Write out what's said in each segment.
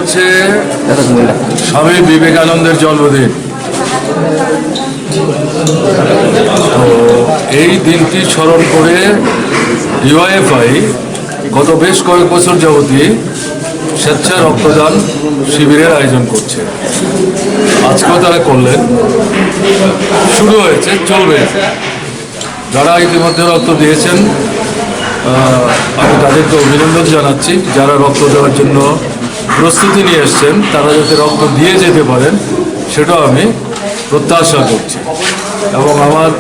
হচ্ছে স্বামী বিবেকানন্দের জন্মদিন। তো এই দিনটি স্মরণ করে ডিওয়াইএফআই গত বেশ কয়েক বছর যাবতই স্বেচ্ছায় রক্তদান শিবিরের আয়োজন করছে। আজকেও তারা করলেন, শুরু হয়েছে, চলবে। যারা ইতিমধ্যে রক্ত দিয়েছেন আমি তাদেরকে অভিনন্দন জানাচ্ছি। যারা রক্ত দেওয়ার জন্য প্রস্তুতি নিয়ে এসছেন তারা যাতে রক্ত দিয়ে যেতে পারেন সেটাও আমি প্রত্যাশা করছি। এবং আমার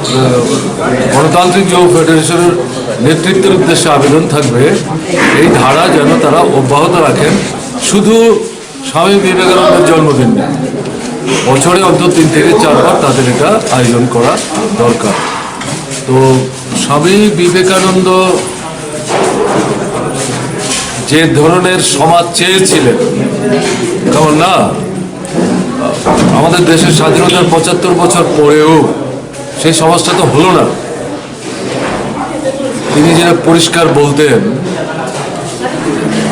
গণতান্ত্রিক যুব ফেডারেশনের নেতৃত্বের উদ্দেশ্যে আবেদন থাকবে এই ধারা যেন তারা অব্যাহত রাখেন। শুধু স্বামী বিবেকানন্দের জন্মদিন নেই, বছরে অন্তত 3 থেকে 4 বার তাদের এটা আয়োজন করা দরকার। তো স্বামী বিবেকানন্দ যে ধরনের সমাজ চেয়েছিলেন, কেমন না, আমাদের দেশের স্বাধীনতার 75 বছর পরেও সেই সমাজটা তো হলো না। তিনি যেটা পরিষ্কার বলতেন,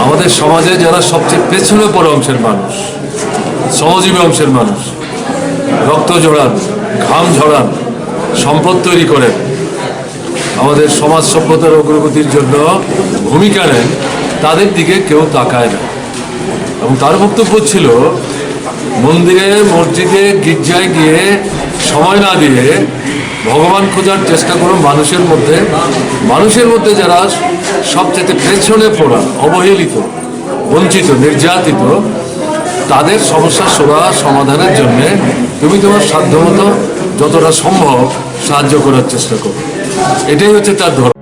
আমাদের সমাজে যারা সবচেয়ে পেছনে পড়া অংশের মানুষ, শ্রমজীবী অংশের মানুষ, রক্ত ঝরান, ঘাম ঝরান, সম্পদ তৈরি করেন, আমাদের সমাজ সভ্যতার অগ্রগতির জন্য ভূমিকা নেন, তাদের দিকে কেউ তাকায় না। এবং তার বক্তব্য ছিল, মন্দিরে, মসজিদে, গির্জায় গিয়ে সময় না দিয়ে ভগবান খোঁজার চেষ্টা করো মানুষের মধ্যে যারা সবচেয়ে পেছনে পড়া, অবহেলিত, বঞ্চিত, নির্যাতিত, তাদের সমস্যার সমাধানের জন্য তুমি তোমার সাধ্যমতো যতটা সম্ভব সাহায্য করার চেষ্টা করো। এটাই হচ্ছে তার ধর্ম।